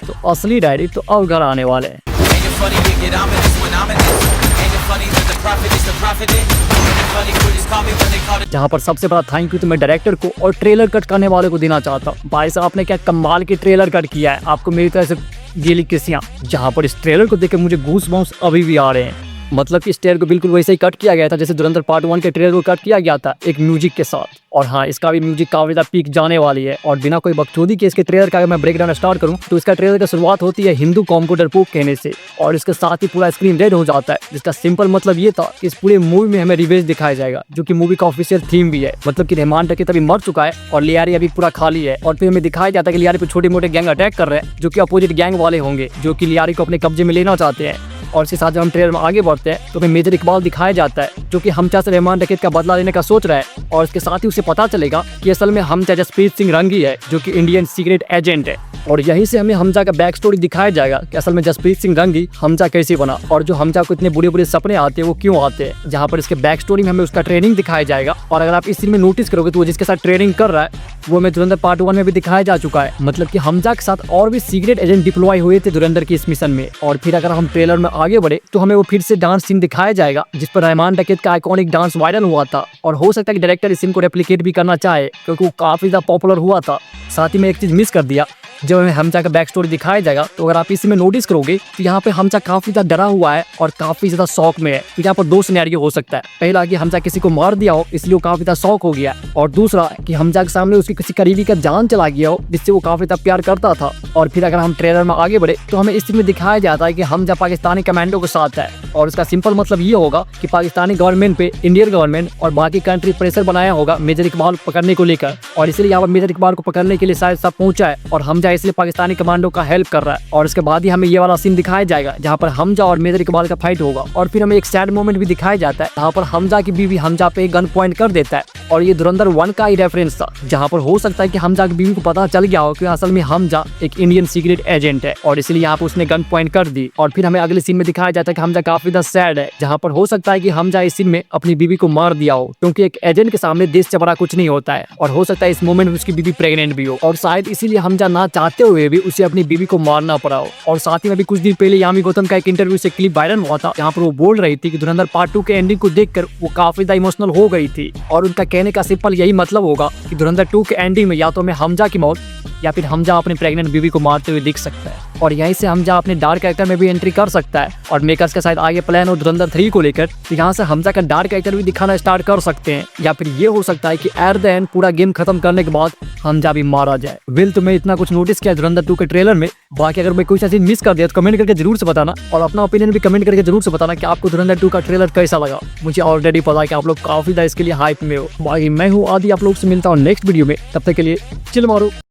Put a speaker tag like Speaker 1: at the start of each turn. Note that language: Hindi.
Speaker 1: तो असली डैडी तो अब घर आने वाले हैं। जहाँ पर सबसे बड़ा थैंक यू तो मैं डायरेक्टर को और ट्रेलर कट करने वाले को देना चाहता हूँ। भाई साहब आपने क्या कमाल की ट्रेलर कट किया है, आपको मेरी तरह से गीली किसियाँ। जहाँ पर इस ट्रेलर को देख मुझे गूस बम्स अभी भी आ रहे हैं। मतलब कि इस ट्रेलर को बिल्कुल वैसे ही कट किया गया था जैसे धुरंधर पार्ट 1 के ट्रेलर को कट किया गया था, एक म्यूजिक के साथ। और हाँ, इसका भी म्यूजिक काफी ज़्यादा पीक जाने वाली है। और बिना कोई बकचोदी के इसके ट्रेलर का अगर मैं ब्रेक डाउन स्टार्ट करूँ तो इसका ट्रेलर की शुरुआत होती है हिंदू कॉम को डरपोक कहने से, और इसके साथ ही पूरा स्क्रीन रेड हो जाता है, जिसका सिंपल मतलब ये था कि इस पूरे मूवी में हमें रिवेंज दिखाया जाएगा, जो कि मूवी का ऑफिशियल थीम भी है। मतलब कि रहमान डकैत अभी मर चुका है और लियारी अभी पूरा खाली है, और फिर हमें दिखाया जाता है कि लियारी पे छोटे मोटे गैंग अटैक कर रहे हैं, जो कि अपोजिट गैंग वाले होंगे, जो कि लियारी को अपने कब्जे में लेना चाहते हैं। और इसके साथ जब हम ट्रेलर में आगे बढ़ते हैं तो हमें मेजर इकबाल दिखाया जाता है, जो कि हमजा से रहमान डकैत का बदला लेने का सोच रहा है। और इसके साथ ही उसे पता चलेगा कि असल में हमजा जसप्रीत सिंह रंगी है, जो कि इंडियन सीक्रेट एजेंट है। और यहीं से हमें हमजा का बैक स्टोरी दिखाया जाएगा कि असल में जसप्रीत सिंह रंगी हमजा कैसे बना, और जो हमजा को इतने बुरे बुरे सपने आते हैं वो क्यों आते हैं। जहाँ पर इसके बैक स्टोरी में हमें उसका ट्रेनिंग दिखाया जाएगा। और अगर आप इस सीन में नोटिस करोगे तो वो जिसके साथ ट्रेनिंग कर रहा है वो हमें धुरंधर पार्ट 1 में भी दिखाया जा चुका है। मतलब कि हमजा के साथ और भी सीक्रेट एजेंट डिप्लॉय हुए थे धुरंधर की इस मिशन में। और फिर अगर हम ट्रेलर में आगे बढ़े तो हमें वो फिर से डांस सीन दिखाया जाएगा जिस पर रहमान डकैत का आइकॉनिक डांस वायरल हुआ था। और हो सकता है कि डायरेक्टर इस सीन को रेप्लिकेट भी करना चाहे, क्योंकि वो काफी ज्यादा पॉपुलर हुआ था। साथ ही में एक चीज मिस कर दिया, जब हमें हमजा का बैक स्टोरी दिखाया जाएगा तो अगर आप इसी में नोटिस करोगे तो यहाँ पे हमजा काफी ज्यादा डरा हुआ है और काफी ज्यादा शौक में है। तो यहाँ पर दो सिनेरियो हो सकता है, पहला कि हमजा किसी को मार दिया हो इसलिए वो काफी ज्यादा शौक हो गया, और दूसरा कि हमजा के सामने उसकी किसी करीबी का जान चला गया हो जिससे वो काफी ज्यादा प्यार करता था। और फिर अगर हम ट्रेलर में आगे बढ़े तो हमें इस चीज में दिखाया जाता है कि हमजा पाकिस्तानी कमांडो के साथ है, और उसका सिंपल मतलब ये होगा कि पाकिस्तानी गवर्नमेंट पे इंडियन गवर्नमेंट और बाकी कंट्री प्रेशर बनाया होगा मेजर इकबाल पकड़ने को लेकर, और इसलिए यहाँ पर मेजर इकबाल को पकड़ने के लिए शायद सब पहुंचा है, और हमजा इसलिए पाकिस्तानी कमांडो का हेल्प कर रहा है। और इसके बाद ही हमें ये वाला सीन दिखाया जाएगा जहाँ पर हमजा और मेजर इकबाल का फाइट होगा। और फिर हमें एक सैड मोमेंट भी दिखाया जाता है जहाँ पर हमजा की बीवी हमजा पे गन पॉइंट कर देता है, और ये धुरंधर 1 का ही रेफरेंस था, जहाँ पर हो सकता है कि हमजा की बीवी को पता चल गया हो कि असल में हमजा एक इंडियन सीक्रेट एजेंट है, और इसलिए यहाँ पर उसने गन पॉइंट कर दी। और फिर हमें अगले सीन में दिखाया जाता है कि हमजा काफी ज्यादा सैड है, जहाँ पर हो सकता है कि हमजा इस सीन में अपनी बीवी को मार दिया हो, क्योंकि एक एजेंट के सामने देश से बड़ा कुछ नहीं होता है। और हो सकता है इस मोमेंट में उसकी बीवी प्रेग्नेंट भी हो, और शायद इसीलिए हमजा ना चाहते हुए भी उसे अपनी बीवी को मारना पड़ा हो। और साथ ही में भी कुछ दिन पहले यामी गौतम का एक इंटरव्यू से क्लिप वायरल हुआ था जहाँ पर वो बोल रही थी कि धुरंधर पार्ट 2 के एंडिंग को देखकर वो काफी ज्यादा इमोशनल हो गई थी, और उनका कहने का सिंपल यही मतलब होगा कि धुरंधर 2 के एंडिंग में या तो हमें हमजा की मौत या फिर हमजा अपनी प्रेग्नेंट बीवी को मारते हुए दिख सकता है। और यहीं से हमजा अपने डार्क कैरेक्टर में भी एंट्री कर सकता है, और मेकर्स का शायद आगे प्लान हो धुरंधर 3 को लेकर, तो यहाँ से हमजा का डार्क कैरेक्टर भी दिखाना स्टार्ट कर सकते हैं। या फिर ये हो सकता है कि एट द एंड पूरा गेम खत्म करने के बाद हमजा भी मारा जाए। विल, तो मैं इतना कुछ नोटिस किया धुरंधर 2 के ट्रेलर में। बाकी अगर मैं कुछ ऐसी मिस कर दिया तो कमेंट करके जरूर से बताना, और अपना ओपिनियन भी कमेंट करके जरूर से बताना कि आपको धुरंधर 2 का ट्रेलर कैसा लगा। मुझे ऑलरेडी पता है कि आप लोग काफी ज्यादा इसके लिए हाइप में हो। बाकी मैं हूँ आदि, आप लोग से मिलता हूँ नेक्स्ट वीडियो में, तब तक के लिए चिल मारो।